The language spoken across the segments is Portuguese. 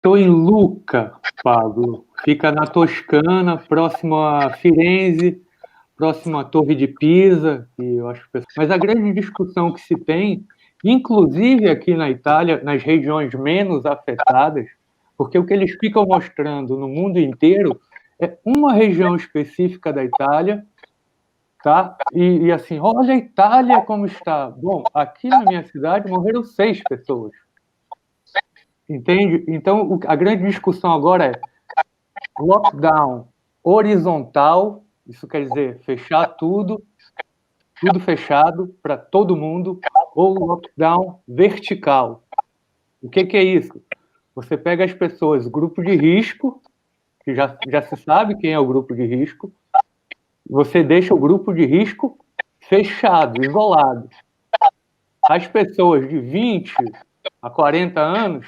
Estou em Lucca, Pablo. Fica na Toscana, próximo a Firenze, próximo à Torre de Pisa, que eu acho. Mas a grande discussão que se tem, inclusive aqui na Itália, nas regiões menos afetadas, porque o que eles ficam mostrando no mundo inteiro é uma região específica da Itália, tá? E assim, olha a Itália como está. Bom, aqui na minha cidade morreram 6 pessoas. Entende? Então, a grande discussão agora é lockdown horizontal, isso quer dizer fechar tudo fechado para todo mundo, ou lockdown vertical. O que é isso? Você pega as pessoas, grupo de risco, que já se sabe quem é o grupo de risco, você deixa o grupo de risco fechado, isolado. As pessoas de 20 a 40 anos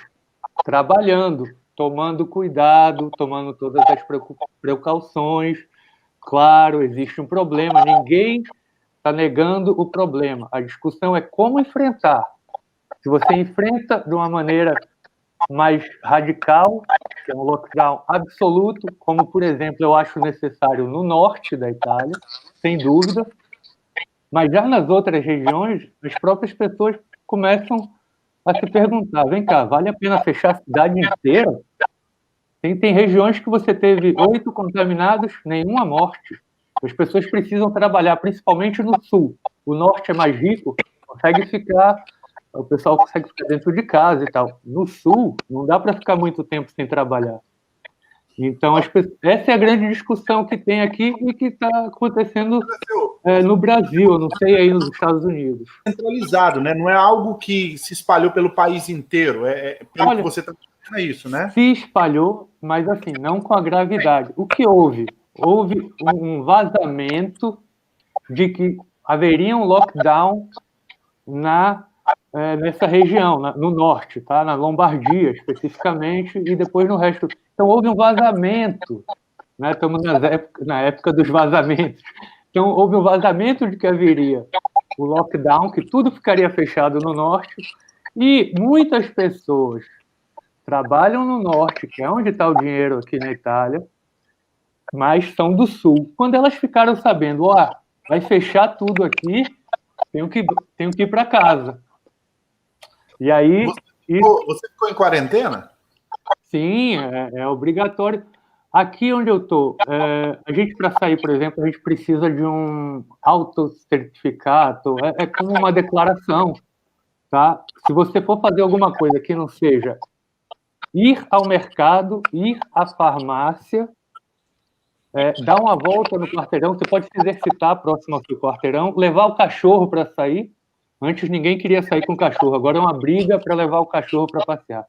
trabalhando, tomando cuidado, tomando todas as precauções. Claro, existe um problema, ninguém está negando o problema. A discussão é como enfrentar. Se você enfrenta de uma maneira mais radical, que é um lockdown absoluto, como, por exemplo, eu acho necessário no norte da Itália, sem dúvida, mas já nas outras regiões, as próprias pessoas começam a se perguntar, vem cá, vale a pena fechar a cidade inteira? Tem regiões que você teve 8 contaminados, nenhuma morte. As pessoas precisam trabalhar, principalmente no sul. O norte é mais rico, o pessoal consegue ficar dentro de casa e tal. No sul, não dá para ficar muito tempo sem trabalhar. Então, essa é a grande discussão que tem aqui e que está acontecendo no Brasil, eu não sei aí nos Estados Unidos. Centralizado, né? Não é algo que se espalhou pelo país inteiro. Pelo que você está dizendo, é isso, né? Se espalhou, mas assim, não com a gravidade. O que houve? Houve um vazamento de que haveria um lockdown nessa região, no norte, tá? Na Lombardia, especificamente, e depois no resto. Então, houve um vazamento, né? Estamos na época dos vazamentos. Então, houve um vazamento de que haveria o lockdown, que tudo ficaria fechado no norte, e muitas pessoas trabalham no norte, que é onde está o dinheiro aqui na Itália, mas são do sul. Quando elas ficaram sabendo, vai fechar tudo aqui, tenho que ir para casa. E aí... Você ficou em quarentena? Sim, é obrigatório. Aqui onde eu estou, a gente, para sair, por exemplo, a gente precisa de um autocertificado, é como uma declaração, tá? Se você for fazer alguma coisa que não seja ir ao mercado, ir à farmácia, dar uma volta no quarteirão, você pode se exercitar próximo ao seu quarteirão, levar o cachorro para sair. Antes ninguém queria sair com o cachorro, agora é uma briga para levar o cachorro para passear.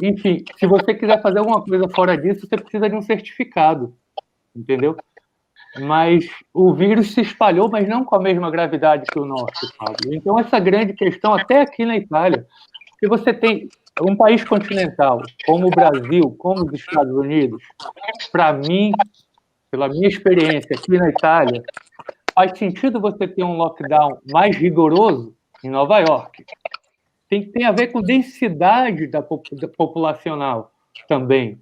Enfim, se você quiser fazer alguma coisa fora disso, você precisa de um certificado, entendeu? Mas o vírus se espalhou, mas não com a mesma gravidade que o nosso, Fábio. Então, essa grande questão, até aqui na Itália, que você tem um país continental, como o Brasil, como os Estados Unidos, para mim, pela minha experiência aqui na Itália, faz sentido você ter um lockdown mais rigoroso em Nova York. Tem a ver com densidade da populacional também,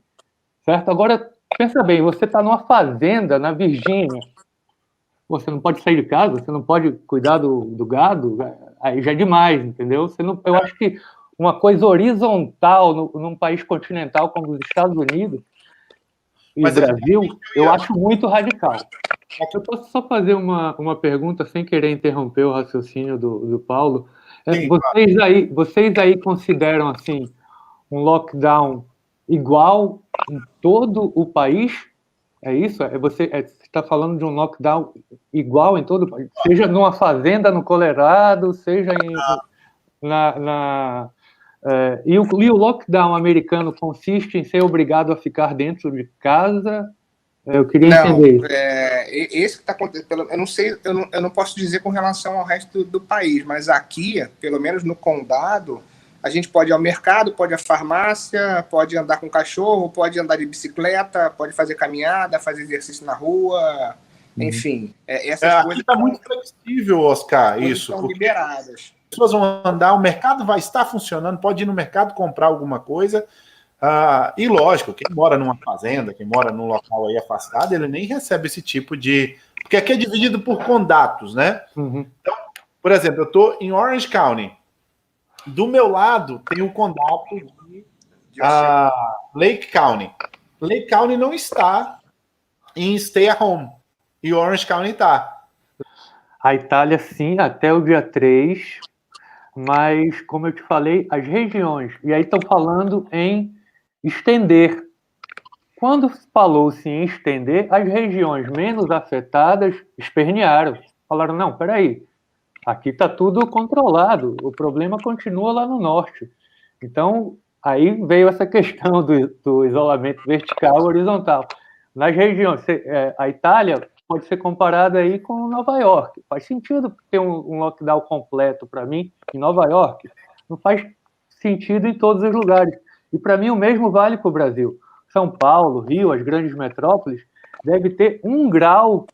certo? Agora, pensa bem, você está numa fazenda na Virgínia, você não pode sair de casa, você não pode cuidar do gado, aí já é demais, entendeu? Eu acho que uma coisa horizontal num país continental como os Estados Unidos e o Brasil, eu acho muito radical. Eu posso só fazer uma pergunta sem querer interromper o raciocínio do Paulo? Sim, vocês aí consideram assim um lockdown igual em todo o país? É isso? Você está falando de um lockdown igual em todo o país? Seja numa fazenda no Colorado, seja e o lockdown americano consiste em ser obrigado a ficar dentro de casa? Eu queria entender isso. Esse que está acontecendo, eu não sei, eu não posso dizer com relação ao resto do país, mas aqui, pelo menos no condado, a gente pode ir ao mercado, pode ir à farmácia, pode andar com cachorro, pode andar de bicicleta, pode fazer caminhada, fazer exercício na rua, enfim. Essas coisas está muito flexível, Oscar, isso. Estão liberadas. pessoas vão andar, o mercado vai estar funcionando, pode ir no mercado comprar alguma coisa. E lógico, quem mora numa fazenda, quem mora num local aí afastado, ele nem recebe esse tipo de... Porque aqui é dividido por condatos, né? Uhum. Então, por exemplo, eu estou em Orange County. Do meu lado tem o condato de Lake County. Lake County não está em stay at home. E Orange County está. A Itália, sim, até o dia 3, mas, como eu te falei, as regiões, e aí estão falando em estender. Quando falou-se em estender, as regiões menos afetadas espernearam. Falaram, não, peraí, aqui está tudo controlado, o problema continua lá no norte. Então, aí veio essa questão do isolamento vertical e horizontal. Nas regiões, a Itália pode ser comparada aí com Nova York. Faz sentido ter um lockdown completo para mim em Nova York. Não faz sentido em todos os lugares. E para mim o mesmo vale para o Brasil. São Paulo, Rio, as grandes metrópoles, deve ter 1 grau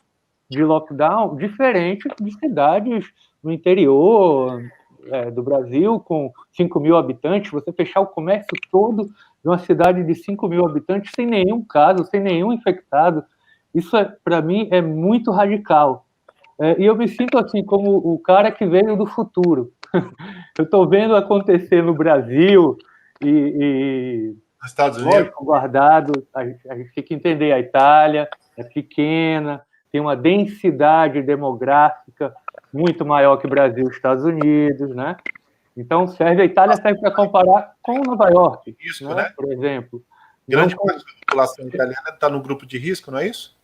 de lockdown diferente de cidades no interior do Brasil, com 5 mil habitantes, você fechar o comércio todo de uma cidade de 5 mil habitantes sem nenhum caso, sem nenhum infectado. Isso, para mim, é muito radical. E eu me sinto assim, como o cara que veio do futuro. Eu estou vendo acontecer no Brasil e nos Estados Unidos, guardado, a gente tem que entender, a Itália é pequena, tem uma densidade demográfica muito maior que o Brasil e os Estados Unidos, né? Então, a Itália serve para comparar com Nova York, risco, né? Por exemplo. Grande parte da população italiana está no grupo de risco, não é isso?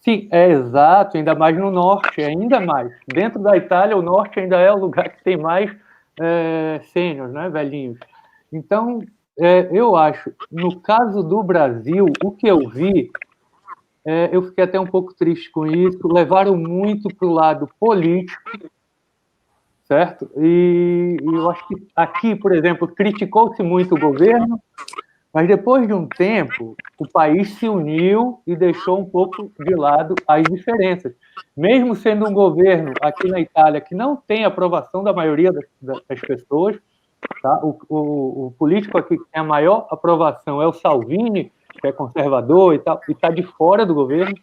Sim, é exato, ainda mais no norte, ainda mais. Dentro da Itália, o norte ainda é o lugar que tem mais sêniors, né, velhinhos. Então, eu acho, no caso do Brasil, o que eu vi, eu fiquei até um pouco triste com isso, levaram muito para o lado político, certo? E eu acho que aqui, por exemplo, criticou-se muito o governo, mas depois de um tempo, o país se uniu e deixou um pouco de lado as diferenças. Mesmo sendo um governo aqui na Itália que não tem aprovação da maioria das pessoas, tá? O político aqui que tem a maior aprovação é o Salvini, que é conservador e tal, e está de fora do governo.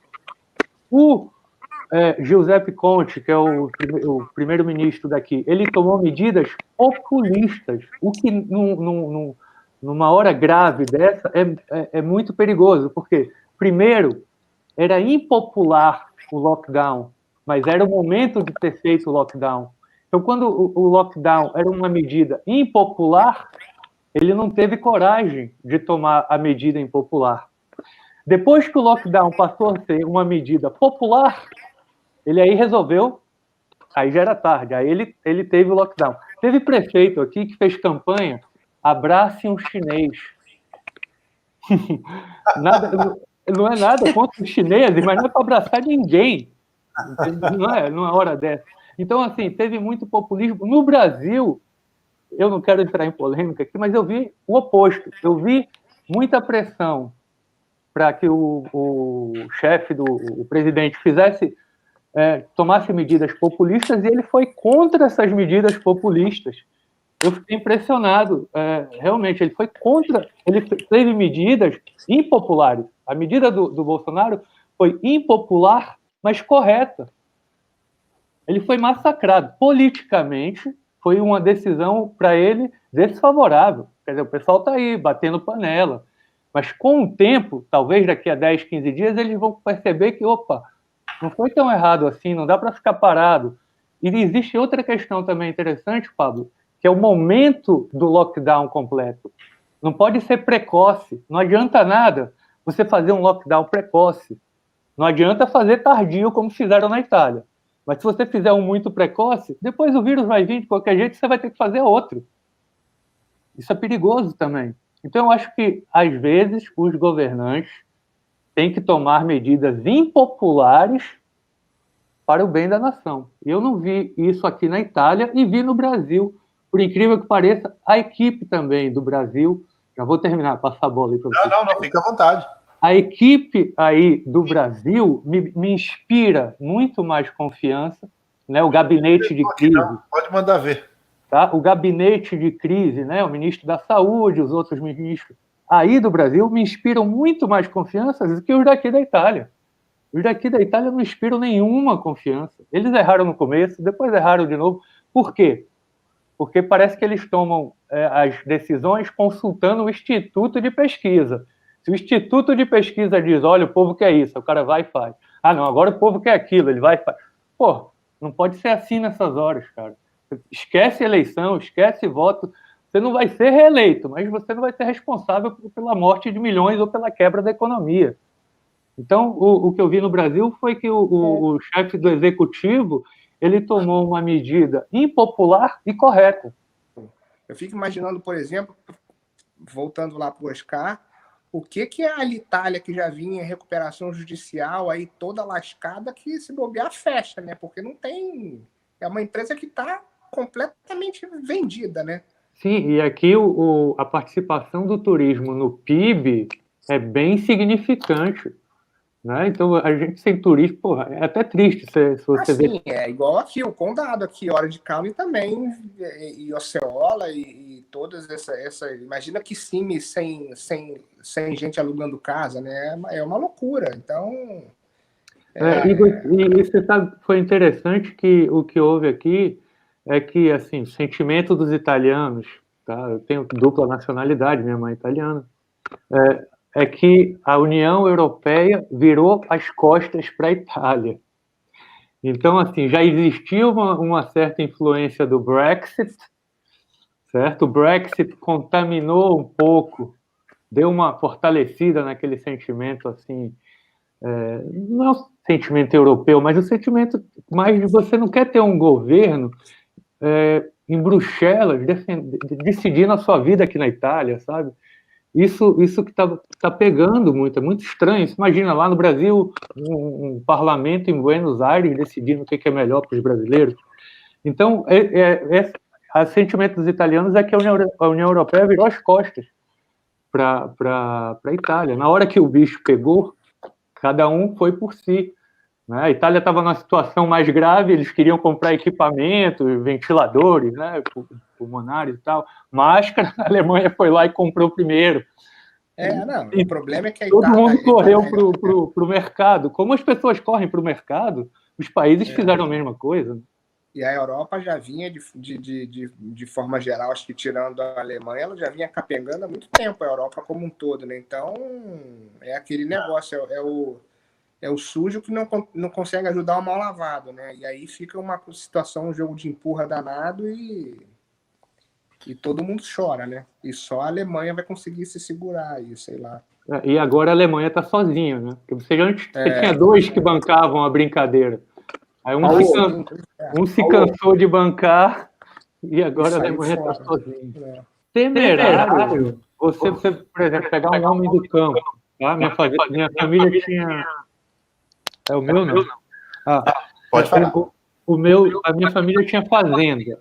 O Giuseppe Conte, que é o primeiro-ministro daqui, ele tomou medidas populistas, o que numa hora grave dessa, é muito perigoso, porque, primeiro, era impopular o lockdown, mas era o momento de ter feito o lockdown. Então, quando o lockdown era uma medida impopular, ele não teve coragem de tomar a medida impopular. Depois que o lockdown passou a ser uma medida popular, ele aí resolveu, aí já era tarde, aí ele teve o lockdown. Teve prefeito aqui que fez campanha abrace um chinês. Não é nada contra os chineses, mas não é para abraçar ninguém. Não é hora dessa. Então, assim, teve muito populismo. No Brasil, eu não quero entrar em polêmica aqui, mas eu vi o oposto. Eu vi muita pressão para que o chefe, o presidente, tomasse medidas populistas, e ele foi contra essas medidas populistas. Eu fiquei impressionado, realmente, ele foi contra, ele teve medidas impopulares. A medida do Bolsonaro foi impopular, mas correta. Ele foi massacrado. Politicamente, foi uma decisão para ele desfavorável. Quer dizer, o pessoal está aí, batendo panela. Mas com o tempo, talvez daqui a 10, 15 dias, eles vão perceber que, opa, não foi tão errado assim, não dá para ficar parado. E existe outra questão também interessante, Pablo, que é o momento do lockdown completo. Não pode ser precoce. Não adianta nada você fazer um lockdown precoce. Não adianta fazer tardio, como fizeram na Itália. Mas se você fizer um muito precoce, depois o vírus vai vir de qualquer jeito e você vai ter que fazer outro. Isso é perigoso também. Então, eu acho que, às vezes, os governantes têm que tomar medidas impopulares para o bem da nação. Eu não vi isso aqui na Itália e vi no Brasil. Por incrível que pareça, a equipe também do Brasil, já vou terminar, passar a bola aí para você. Não, fica à vontade. A equipe aí do Brasil me inspira muito mais confiança, né? O gabinete de crise. Pode mandar ver. tá? O gabinete de crise, né? O ministro da Saúde, os outros ministros aí do Brasil me inspiram muito mais confiança do que os daqui da Itália. Os daqui da Itália não inspiram nenhuma confiança. Eles erraram no começo, depois erraram de novo. Por quê? Porque parece que eles tomam as decisões consultando o Instituto de Pesquisa. Se o Instituto de Pesquisa diz, olha, o povo quer isso, o cara vai e faz. Ah, não, agora o povo quer aquilo, ele vai e faz. Pô, não pode ser assim nessas horas, cara. Esquece eleição, esquece voto. Você não vai ser reeleito, mas você não vai ser responsável pela morte de milhões ou pela quebra da economia. Então, o que eu vi no Brasil foi que o chefe do executivo ele tomou uma medida impopular e correta. Eu fico imaginando, por exemplo, voltando lá para o Oscar, o que é a Itália, que já vinha em recuperação judicial, aí toda lascada, que se bobear fecha, né? Porque não tem... É uma empresa que está completamente vendida, né? Sim, e aqui a participação do turismo no PIB é bem significante. Né? Então, a gente sem turismo, porra, é até triste se você ver. É igual aqui, o Condado, aqui, Orange County também, e Osceola, e todas essa. Imagina que Kissimmee sem gente alugando casa, né? É uma loucura. Então. E você sabe, foi interessante que o que houve aqui é que, assim, o sentimento dos italianos, tá? Eu tenho dupla nacionalidade, minha mãe é italiana. É que a União Europeia virou as costas para a Itália. Então, assim, já existia uma certa influência do Brexit, certo? O Brexit contaminou um pouco, deu uma fortalecida naquele sentimento, assim, não é o sentimento europeu, mas o sentimento mais de você não quer ter um governo em Bruxelas decidindo a sua vida aqui na Itália, sabe? Isso que está pegando muito, é muito estranho. Você imagina lá no Brasil um parlamento em Buenos Aires decidindo o que é melhor para os brasileiros. Então, o sentimento dos italianos é que a União Europeia virou as costas para a Itália. Na hora que o bicho pegou, cada um foi por si. Né? A Itália estava numa situação mais grave, eles queriam comprar equipamentos, ventiladores, né, pulmonares e tal, máscara, a Alemanha foi lá e comprou primeiro. Não, o problema é que a Itália... Todo mundo correu para o mercado. Como as pessoas correm para o mercado, os países fizeram a mesma coisa. E a Europa já vinha, de forma geral, acho que tirando a Alemanha, ela já vinha capengando há muito tempo, a Europa como um todo, né? Então, é aquele negócio, é o sujo que não consegue ajudar o mal lavado, né? E aí fica uma situação, um jogo de empurra danado e todo mundo chora, né? E só a Alemanha vai conseguir se segurar aí, sei lá. E agora a Alemanha está sozinha, né? Porque você tinha dois que bancavam a brincadeira. Aí um se cansou de bancar e agora a Alemanha está sozinha. Temerário. Você, por exemplo, pegar um homem do campo. Tá? Minha família tinha... É o meu, não? Pode falar. A minha família tinha fazenda.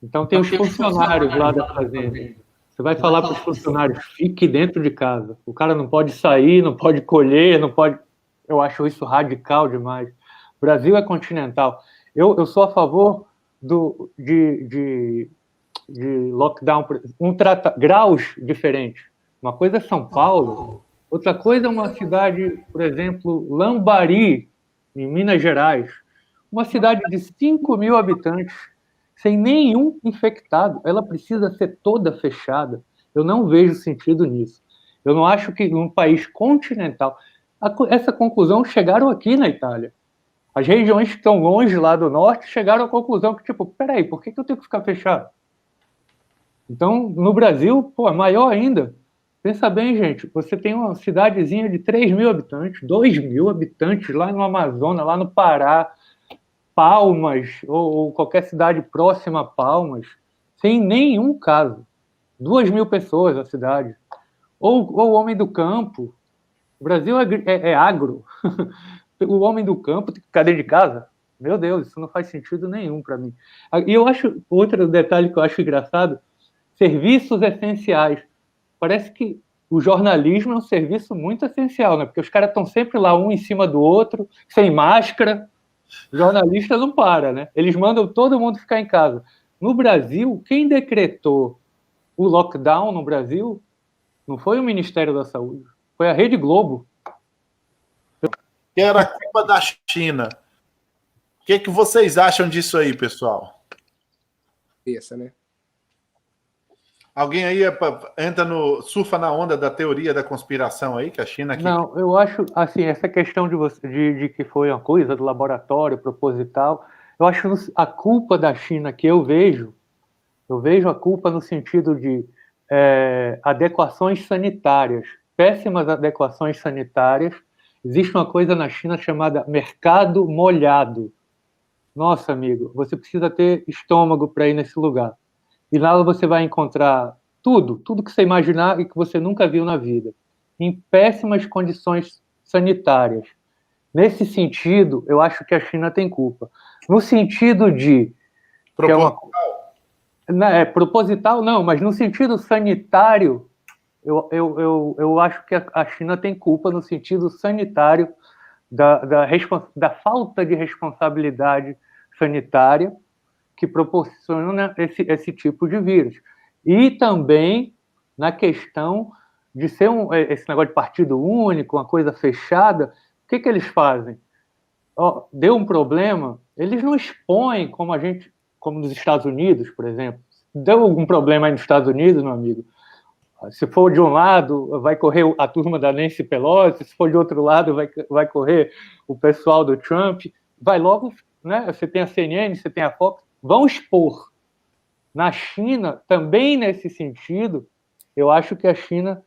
Então tem os funcionários lá da fazenda. Você vai falar para os funcionários, fique dentro de casa. O cara não pode sair, não pode colher, não pode... Eu acho isso radical demais. O Brasil é continental. Eu sou a favor de lockdown, graus diferentes. Uma coisa é São Paulo, outra coisa é uma cidade, por exemplo, Lambari, em Minas Gerais. Uma cidade de 5 mil habitantes, sem nenhum infectado. Ela precisa ser toda fechada. Eu não vejo sentido nisso. Eu não acho que num país continental... Essa conclusão chegaram aqui na Itália. As regiões que estão longe lá do norte chegaram à conclusão que, tipo, peraí, por que eu tenho que ficar fechado? Então, no Brasil, pô, maior ainda. Pensa bem, gente, você tem uma cidadezinha de 3 mil habitantes, 2 mil habitantes lá no Amazonas, lá no Pará, Palmas, ou qualquer cidade próxima a Palmas, sem nenhum caso. 2 mil pessoas na cidade. Ou o homem do campo. O Brasil é agro. O homem do campo tem que ficar dentro de casa. Meu Deus, isso não faz sentido nenhum para mim. E eu acho, outro detalhe que eu acho engraçado, serviços essenciais. Parece que o jornalismo é um serviço muito essencial, né? Porque os caras estão sempre lá, um em cima do outro, sem máscara. O jornalista não para, né? Eles mandam todo mundo ficar em casa. No Brasil, quem decretou o lockdown no Brasil não foi o Ministério da Saúde, foi a Rede Globo. Que era a culpa da China. O que vocês acham disso aí, pessoal? Essa, né? Alguém aí surfa na onda da teoria da conspiração aí, que a China... Não, eu acho, assim, essa questão de que foi uma coisa do laboratório, proposital, eu acho a culpa da China que eu vejo a culpa no sentido de adequações sanitárias, péssimas adequações sanitárias. Existe uma coisa na China chamada mercado molhado. Nossa, amigo, você precisa ter estômago para ir nesse lugar. E lá você vai encontrar tudo que você imaginar e que você nunca viu na vida, em péssimas condições sanitárias. Nesse sentido, eu acho que a China tem culpa. No sentido de... proposital não, mas no sentido sanitário, eu acho que a China tem culpa no sentido sanitário da falta de responsabilidade sanitária que proporciona esse tipo de vírus. E também na questão de ser esse negócio de partido único, uma coisa fechada, o que eles fazem? Deu um problema, eles não expõem como nos Estados Unidos, por exemplo. Deu algum problema aí nos Estados Unidos, meu amigo? Se for de um lado, vai correr a turma da Nancy Pelosi, se for de outro lado, vai correr o pessoal do Trump, vai logo, né? Você tem a CNN, você tem a Fox, vão expor. Na China, também nesse sentido, eu acho que a China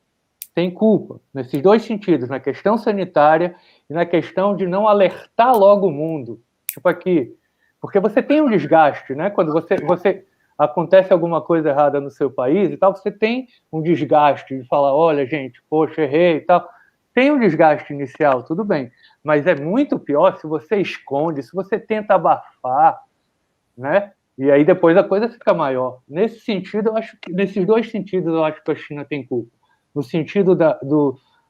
tem culpa, nesses dois sentidos, na questão sanitária e na questão de não alertar logo o mundo. Tipo aqui, porque você tem um desgaste, né? Quando você acontece alguma coisa errada no seu país e tal, você tem um desgaste de falar, olha, gente, poxa, errei e tal. Tem um desgaste inicial, tudo bem, mas é muito pior se você esconde, se você tenta abafar, né? E aí depois a coisa fica maior. Nesse sentido, nesses dois sentidos, eu acho que a China tem culpa. No sentido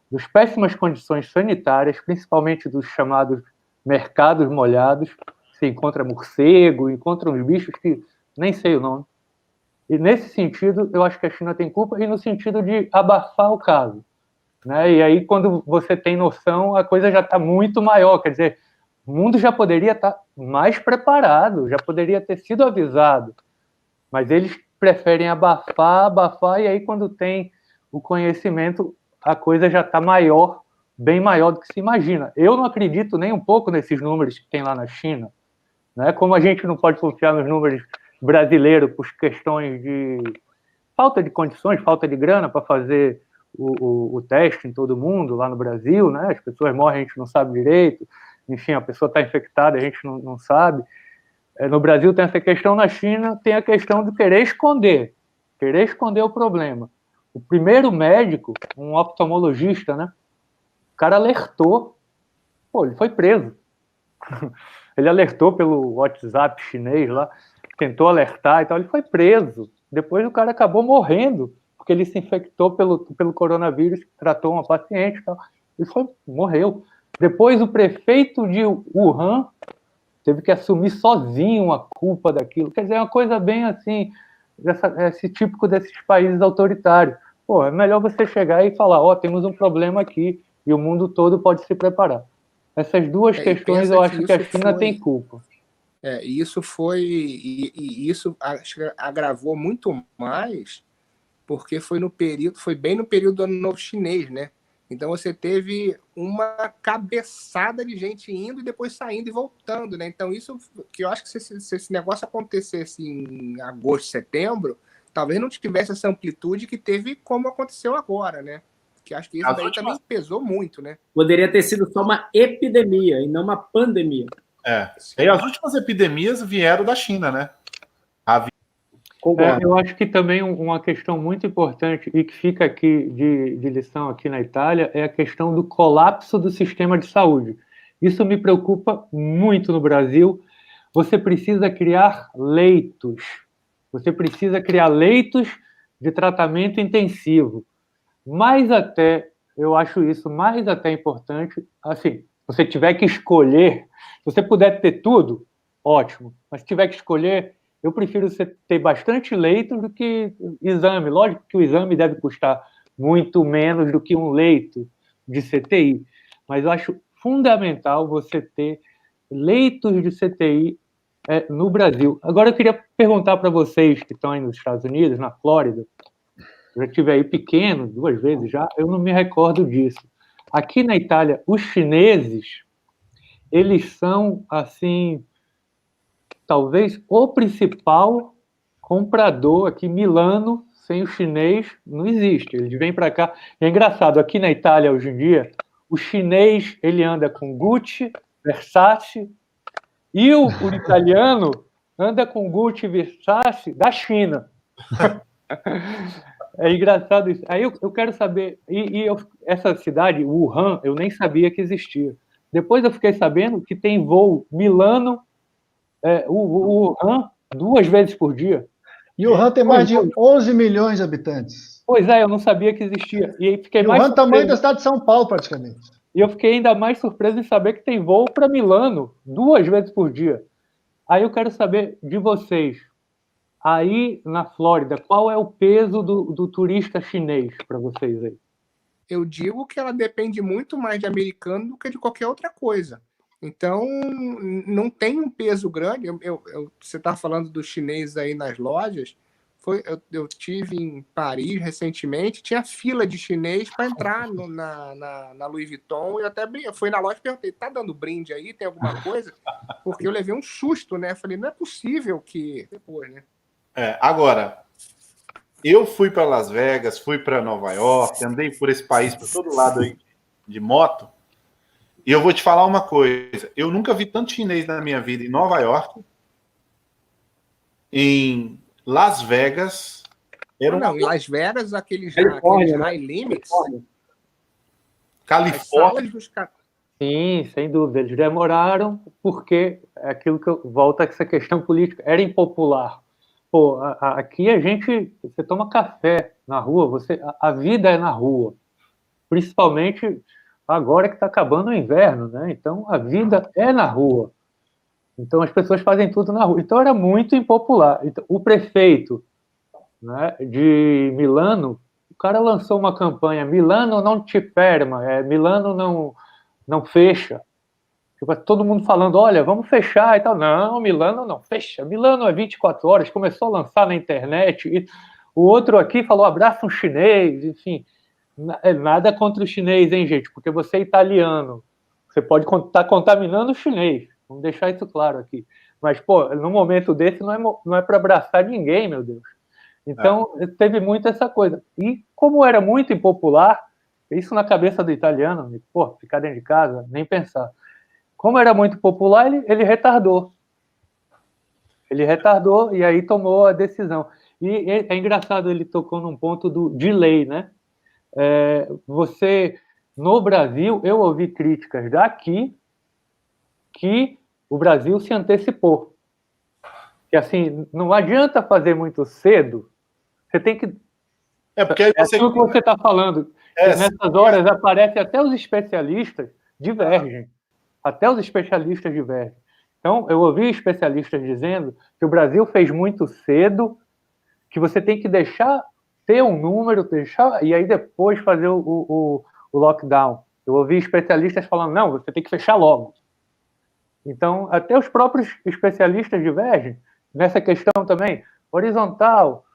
dos péssimas condições sanitárias, principalmente dos chamados mercados molhados, se encontra morcego, encontra uns bichos que nem sei o nome. E nesse sentido, eu acho que a China tem culpa, e no sentido de abafar o caso, né? E aí, quando você tem noção, a coisa já está muito maior, quer dizer, o mundo já poderia estar mais preparado, já poderia ter sido avisado, mas eles preferem abafar, e aí quando tem o conhecimento, a coisa já está maior, bem maior do que se imagina. Eu não acredito nem um pouco nesses números que tem lá na China, né? Como a gente não pode confiar nos números brasileiros por questões de falta de condições, falta de grana para fazer o teste em todo mundo lá no Brasil, né? As pessoas morrem, a gente não sabe direito, enfim, a pessoa está infectada, a gente não sabe. No Brasil tem essa questão, na China tem a questão de querer esconder o problema. O primeiro médico, um oftalmologista, né? O cara alertou, ele foi preso. Ele alertou pelo WhatsApp chinês lá, tentou alertar e tal, ele foi preso. Depois o cara acabou morrendo, porque ele se infectou pelo coronavírus, tratou uma paciente e tal. Ele morreu. Depois o prefeito de Wuhan teve que assumir sozinho a culpa daquilo. Quer dizer, é uma coisa bem assim, esse típico desses países autoritários. É melhor você chegar e falar, temos um problema aqui, e o mundo todo pode se preparar. Essas duas questões eu acho que a China tem culpa. Isso isso agravou muito mais, porque foi bem no período do Ano Novo Chinês, né? Então você teve uma cabeçada de gente indo e depois saindo e voltando, né? Então isso que eu acho que se esse negócio acontecesse em agosto, setembro, talvez não tivesse essa amplitude que teve como aconteceu agora, né? Que acho que isso daí também pesou muito, né? Poderia ter sido só uma epidemia e não uma pandemia. E as últimas epidemias vieram da China, né? Eu acho que também uma questão muito importante e que fica aqui de lição aqui na Itália é a questão do colapso do sistema de saúde. Isso me preocupa muito no Brasil. Você precisa criar leitos. Você precisa criar leitos de tratamento intensivo. Eu acho isso mais até importante, assim, se você tiver que escolher, se você puder ter tudo, ótimo, mas se tiver que escolher, eu prefiro você ter bastante leito do que exame. Lógico que o exame deve custar muito menos do que um leito de CTI, mas eu acho fundamental você ter leitos de CTI no Brasil. Agora eu queria perguntar para vocês que estão aí nos Estados Unidos, na Flórida, eu já estive aí pequeno, 2 vezes já, eu não me recordo disso. Aqui na Itália, os chineses, eles são, assim, talvez o principal comprador aqui. Milano, sem o chinês, não existe. Eles vêm para cá. É engraçado, aqui na Itália, hoje em dia, o chinês, ele anda com Gucci, Versace, e o italiano anda com Gucci e Versace da China. É engraçado isso. Aí eu quero saber, essa cidade, Wuhan, eu nem sabia que existia. Depois eu fiquei sabendo que tem voo Milano, Wuhan, 2 vezes por dia. E Wuhan tem mais de 11 milhões de habitantes. Pois é, eu não sabia que existia. E aí fiquei mais Wuhan é o tamanho da cidade de São Paulo, praticamente. E eu fiquei ainda mais surpreso em saber que tem voo para Milano 2 vezes por dia. Aí eu quero saber de vocês, aí na Flórida, qual é o peso do turista chinês para vocês aí? Eu digo que ela depende muito mais de americano do que de qualquer outra coisa. Então, não tem um peso grande. Você está falando do chinês aí nas lojas. Eu tive em Paris recentemente, tinha fila de chinês para entrar na Louis Vuitton. Eu até fui na loja e perguntei, tá dando brinde aí? Tem alguma coisa? Porque eu levei um susto, né? Falei, não é possível que... Depois, né? Agora, eu fui para Las Vegas, fui para Nova York, andei por esse país, por todo lado aí de moto, e eu vou te falar uma coisa, eu nunca vi tanto chinês na minha vida em Nova York, em Las Vegas... Em Las Vegas, aqueles high limits... Califórnia... Sim, sem dúvida, eles demoraram porque é aquilo que volta a essa questão política, era impopular. Pô, aqui você toma café na rua, a vida é na rua, principalmente agora que está acabando o inverno, né? Então a vida é na rua. Então as pessoas fazem tudo na rua. Então era muito impopular. Então, o prefeito, né, de Milano, o cara lançou uma campanha: Milano não te ferma, Milano não fecha. Todo mundo falando, olha, vamos fechar e tal. Não, Milano não fecha. Milano é 24 horas. Começou a lançar na internet. E o outro aqui falou, abraça um chinês. Enfim, nada contra o chinês, hein, gente? Porque você é italiano. Você pode estar contaminando o chinês. Vamos deixar isso claro aqui. Mas, pô, num momento desse não é para abraçar ninguém, meu Deus. Então, teve muito essa coisa. E como era muito impopular, isso na cabeça do italiano, pô, ficar dentro de casa, nem pensar. Como era muito popular, ele retardou. Ele retardou e aí tomou a decisão. E é engraçado, ele tocou num ponto de lei, né? No Brasil, eu ouvi críticas daqui que o Brasil se antecipou. Que, assim, não adianta fazer muito cedo, você tem que... porque aí você... aquilo que você está falando. Nessas horas, aparecem até os especialistas divergem. Até os especialistas divergem. Então, eu ouvi especialistas dizendo que o Brasil fez muito cedo, que você tem que deixar ter um número, e aí depois fazer o lockdown. Eu ouvi especialistas falando, não, você tem que fechar logo. Então, até os próprios especialistas divergem nessa questão também, horizontal,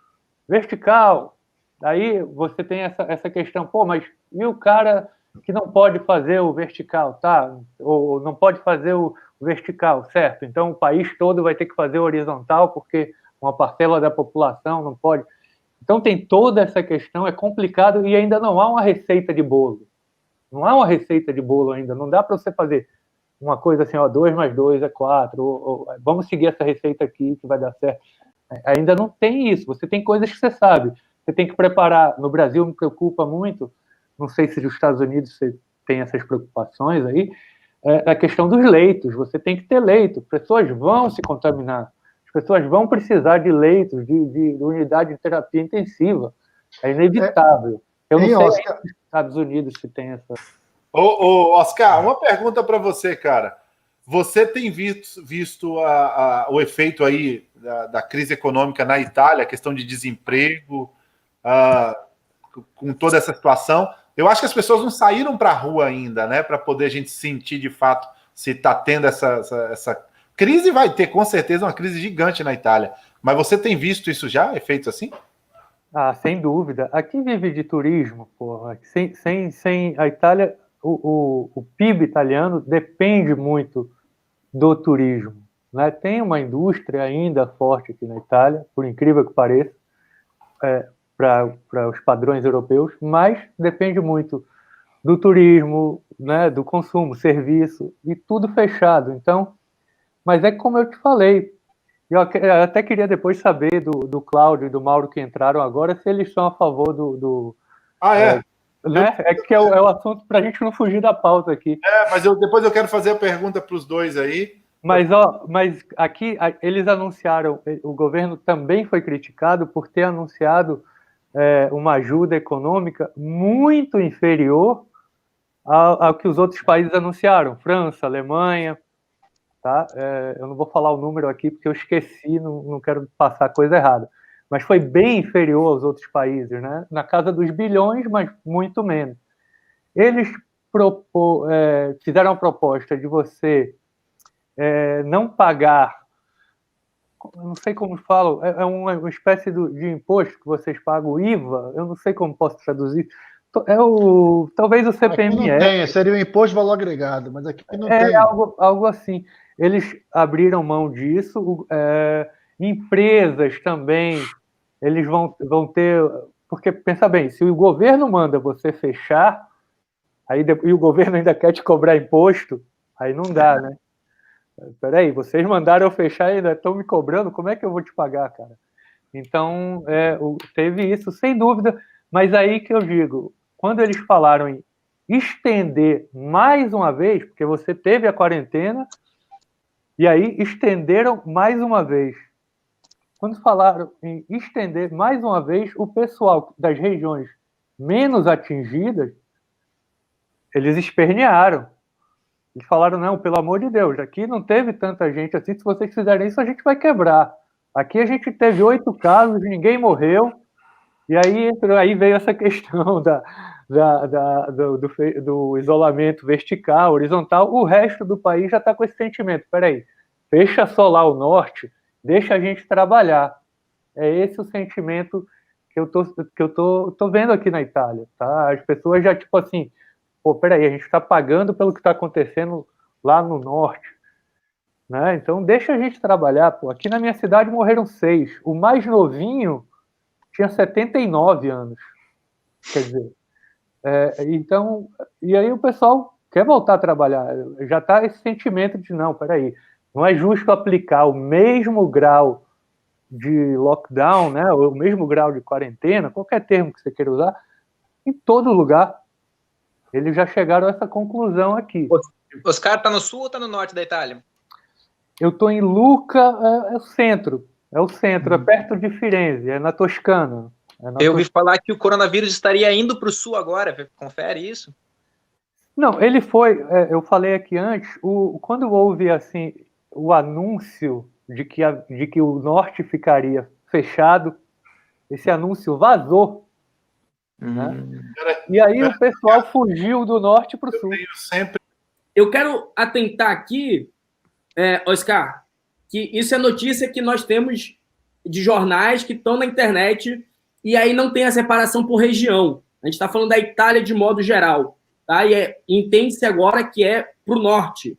vertical. Aí você tem essa questão, pô, mas e o cara que não pode fazer o vertical, tá? Ou não pode fazer o vertical, certo? Então o país todo vai ter que fazer o horizontal porque uma parcela da população não pode. Então tem toda essa questão, é complicado e ainda não há uma receita de bolo. Não há uma receita de bolo ainda, não dá para você fazer uma coisa assim, 2 mais 2 é 4, ou vamos seguir essa receita aqui que vai dar certo. Ainda não tem isso, você tem coisas que você sabe. Você tem que preparar, no Brasil me preocupa muito, não sei se nos Estados Unidos você tem essas preocupações aí, a questão dos leitos. Você tem que ter leito, pessoas vão se contaminar, as pessoas vão precisar de leitos, de unidade de terapia intensiva. É inevitável. Eu não sei Oscar, nos Estados Unidos se tem essa... Oscar, uma pergunta para você, cara. Você tem visto o efeito aí da crise econômica na Itália, a questão de desemprego, com toda essa situação? Eu acho que as pessoas não saíram para a rua ainda, né, para poder a gente sentir de fato se está tendo essa crise. Vai ter, com certeza, uma crise gigante na Itália. Mas você tem visto isso já, efeitos assim? Ah, sem dúvida. Aqui vive de turismo, porra. Sem a Itália, o PIB italiano depende muito do turismo, né? Tem uma indústria ainda forte aqui na Itália, por incrível que pareça, para os padrões europeus, mas depende muito do turismo, né? Do consumo, serviço, e tudo fechado. Então, mas é como eu te falei, eu até queria depois saber do Cláudio e do Mauro que entraram agora, se eles são a favor né? É que é o assunto para a gente não fugir da pauta aqui. Mas depois eu quero fazer a pergunta para os dois aí. Mas aqui eles anunciaram, o governo também foi criticado por ter anunciado uma ajuda econômica muito inferior ao que os outros países anunciaram, França, Alemanha, tá? Eu não vou falar o número aqui porque eu esqueci, não quero passar coisa errada, mas foi bem inferior aos outros países, né? Na casa dos bilhões, mas muito menos. Eles fizeram a proposta de você não pagar, eu não sei como falo, uma espécie de imposto que vocês pagam, o IVA, eu não sei como posso traduzir, talvez o CPMF. Aqui não tem, seria o imposto de valor agregado, mas aqui não tem. Algo assim. Eles abriram mão disso, empresas também, eles vão ter, porque pensa bem, se o governo manda você fechar, e o governo ainda quer te cobrar imposto, aí não dá, né? Peraí, vocês mandaram eu fechar e ainda estão me cobrando, como é que eu vou te pagar, cara? Então, teve isso, sem dúvida, mas aí que eu digo, quando eles falaram em estender mais uma vez, porque você teve a quarentena, e aí estenderam mais uma vez. Quando falaram em estender mais uma vez, o pessoal das regiões menos atingidas, eles espernearam. Eles falaram, não, pelo amor de Deus, aqui não teve tanta gente assim, se vocês fizerem isso, a gente vai quebrar. Aqui a gente teve 8 casos, ninguém morreu, e aí veio essa questão do isolamento vertical, horizontal, o resto do país já está com esse sentimento, peraí, fecha só lá o norte, deixa a gente trabalhar. É esse o sentimento que eu tô vendo aqui na Itália, tá? As pessoas já, tipo assim, pô, peraí, a gente está pagando pelo que está acontecendo lá no norte, né? Então deixa a gente trabalhar, pô. Aqui na minha cidade morreram 6. O mais novinho tinha 79 anos. Quer dizer, então, e aí o pessoal quer voltar a trabalhar. Já está esse sentimento de, não, peraí, não é justo aplicar o mesmo grau de lockdown, né? O mesmo grau de quarentena, qualquer termo que você queira usar, em todo lugar. Eles já chegaram a essa conclusão aqui. Oscar, tá no sul ou tá no norte da Itália? Eu estou em Lucca, é o centro. É o centro, é perto de Firenze, é na Toscana. Eu ouvi falar que o coronavírus estaria indo para o sul agora. Confere isso? Não, ele foi. Eu falei aqui antes. Quando houve assim o anúncio de que o norte ficaria fechado, esse anúncio vazou. Né? E aí o pessoal fugiu do norte para o sul. Eu quero atentar aqui, Oscar, que isso é notícia que nós temos de jornais que estão na internet e aí não tem a separação por região. A gente está falando da Itália de modo geral, tá? E entende-se agora que é para o norte.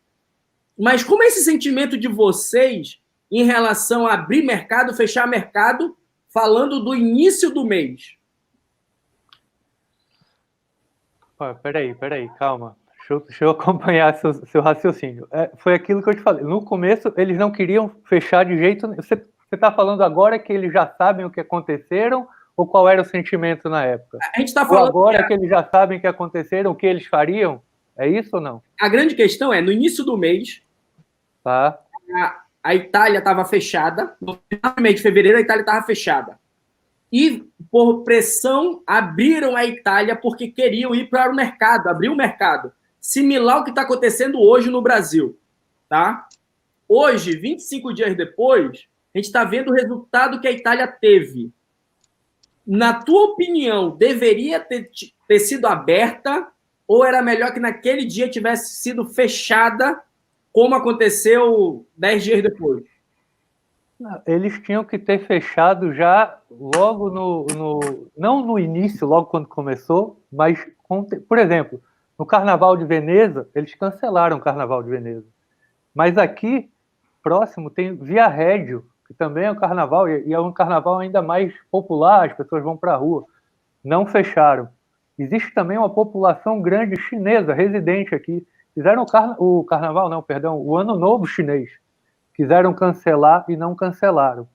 Mas como é esse sentimento de vocês em relação a abrir mercado, fechar mercado, falando do início do mês? Peraí, calma. Deixa eu acompanhar seu raciocínio. Foi aquilo que eu te falei. No começo, eles não queriam fechar de jeito nenhum. Você está falando agora que eles já sabem o que aconteceram ou qual era o sentimento na época? A gente está falando ou agora que eles já sabem o que aconteceram, o que eles fariam? É isso ou não? A grande questão é, no início do mês, tá. A Itália estava fechada. No final do mês de fevereiro, a Itália estava fechada. E, por pressão, abriram a Itália porque queriam ir para o mercado, abrir o mercado. Similar ao que está acontecendo hoje no Brasil. tá? Hoje, 25 dias depois, a gente está vendo o resultado que a Itália teve. Na tua opinião, deveria ter sido aberta ou era melhor que naquele dia tivesse sido fechada, como aconteceu 10 dias depois? Eles tinham que ter fechado já logo não no início, logo quando começou, mas, por exemplo, no Carnaval de Veneza, eles cancelaram o Carnaval de Veneza. Mas aqui, próximo, tem Viareggio, que também é um carnaval, e é um carnaval ainda mais popular, as pessoas vão para a rua. Não fecharam. Existe também uma população grande chinesa, residente aqui. Fizeram o carnaval, não, perdão, o Ano Novo chinês. Quiseram cancelar e não cancelaram.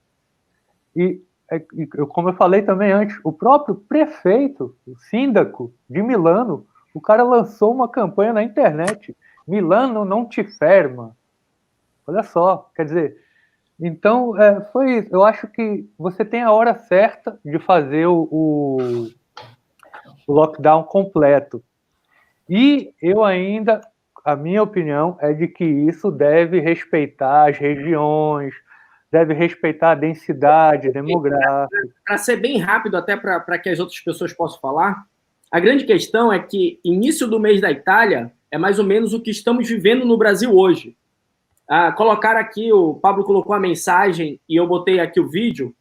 E, como eu falei também antes, o próprio prefeito, o síndaco de Milano, o cara lançou uma campanha na internet. Milano não te ferma. Olha só, quer dizer... Então, foi isso. Eu acho que você tem a hora certa de fazer o lockdown completo. E eu ainda... A minha opinião é de que isso deve respeitar as regiões, deve respeitar a densidade demográfica. Para ser bem rápido, até para que as outras pessoas possam falar, a grande questão é que início do mês da Itália é mais ou menos o que estamos vivendo no Brasil hoje. Colocaram aqui, o Pablo colocou a mensagem e eu botei aqui o vídeo.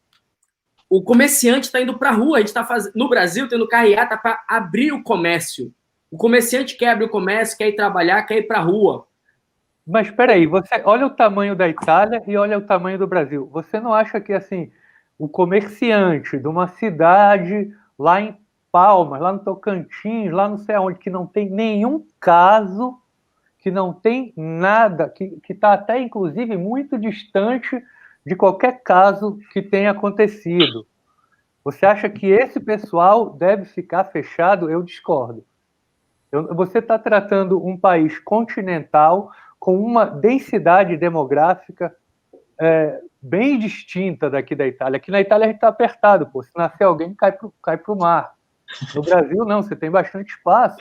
O comerciante está indo para a rua, a gente está no Brasil tendo carreata para abrir o comércio. O comerciante quer abrir o comércio, quer ir trabalhar, quer ir para a rua. Mas espera aí, você olha o tamanho da Itália e olha o tamanho do Brasil. Você não acha que assim o comerciante de uma cidade lá em Palmas, lá no Tocantins, lá não sei aonde, que não tem nenhum caso, que não tem nada, que está até inclusive muito distante de qualquer caso que tenha acontecido. Você acha que esse pessoal deve ficar fechado? Eu discordo. Você está tratando um país continental com uma densidade demográfica bem distinta daqui da Itália. Aqui na Itália a gente está apertado, pô. Se nascer alguém, cai para o mar. No Brasil, não, você tem bastante espaço.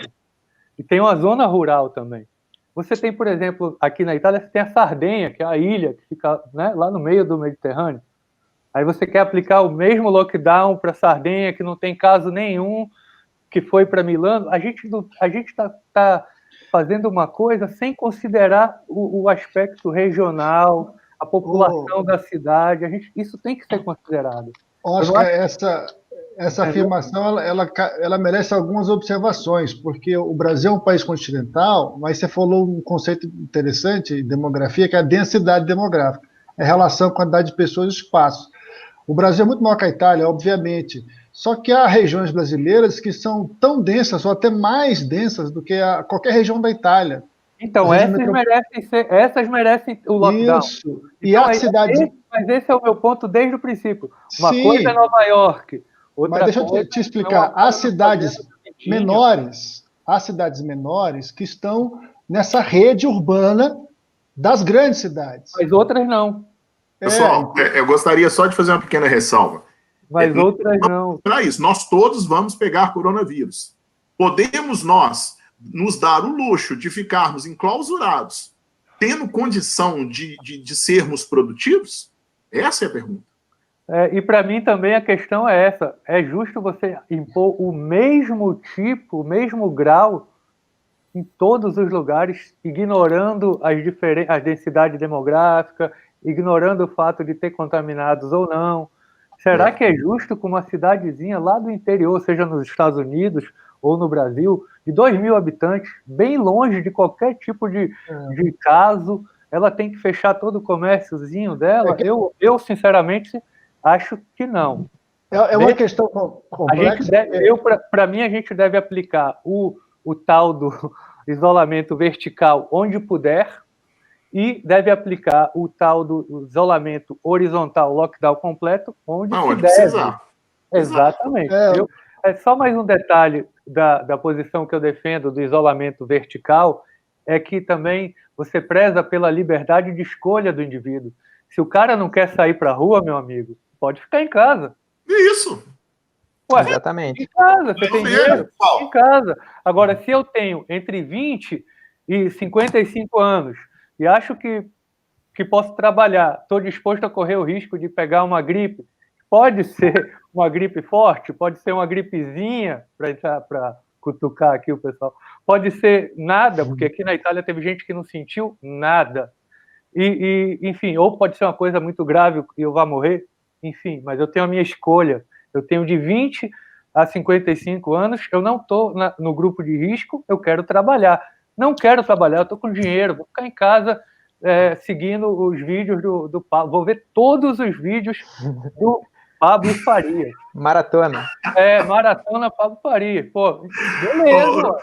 E tem uma zona rural também. Você tem, por exemplo, aqui na Itália, você tem a Sardenha, que é a ilha que fica, né, lá no meio do Mediterrâneo. Aí você quer aplicar o mesmo lockdown para a Sardenha, que não tem caso nenhum, que foi para Milano. A gente está fazendo uma coisa sem considerar o aspecto regional, a população da cidade. Isso tem que ser considerado. Oscar, essa afirmação ela merece algumas observações, porque o Brasil é um país continental, mas você falou um conceito interessante em demografia, que é a densidade demográfica, é a relação quantidade de pessoas e espaço. O Brasil é muito maior que a Itália, obviamente, só que há regiões brasileiras que são tão densas, ou até mais densas do que qualquer região da Itália. Então, essas merecem o lockdown. Isso. E então, a cidade... Mas esse é o meu ponto desde o princípio. Uma coisa é Nova York, outra mas deixa eu te explicar. Há cidades menores que estão nessa rede urbana das grandes cidades. Mas outras não. Pessoal, eu gostaria só de fazer uma pequena ressalva. Mas outras não. Para isso, nós todos vamos pegar coronavírus. Podemos nós nos dar o luxo de ficarmos enclausurados, tendo condição de sermos produtivos? Essa é a pergunta. E para mim também a questão é essa. É justo você impor o mesmo tipo, o mesmo grau em todos os lugares, ignorando a densidade demográfica, ignorando o fato de ter contaminados ou não. Será que é justo com uma cidadezinha lá do interior, seja nos Estados Unidos ou no Brasil, de 2.000 habitantes, bem longe de qualquer tipo de caso, ela tem que fechar todo o comérciozinho dela? Eu sinceramente, acho que não. É uma questão complexa. Para mim, a gente deve aplicar o tal do isolamento vertical onde puder, e deve aplicar o tal do isolamento horizontal, lockdown completo, onde precisar. Exatamente. É só mais um detalhe da posição que eu defendo do isolamento vertical, é que também você preza pela liberdade de escolha do indivíduo. Se o cara não quer sair para a rua, meu amigo, pode ficar em casa. Isso. Ué, exatamente. Em casa, você tem dinheiro? Em casa. Agora, se eu tenho entre 20 e 55 anos, e acho que posso trabalhar. Estou disposto a correr o risco de pegar uma gripe. Pode ser uma gripe forte, pode ser uma gripezinha, para cutucar aqui o pessoal. Pode ser nada, porque aqui na Itália teve gente que não sentiu nada. Enfim, ou pode ser uma coisa muito grave e eu vá morrer. Enfim, mas eu tenho a minha escolha. Eu tenho de 20 a 55 anos, eu não estou no grupo de risco, eu quero trabalhar. Não quero trabalhar, eu estou com dinheiro, vou ficar em casa seguindo os vídeos do Pablo. Vou ver todos os vídeos do Pablo Farias. Maratona. Maratona Pablo Farias. Pô, beleza.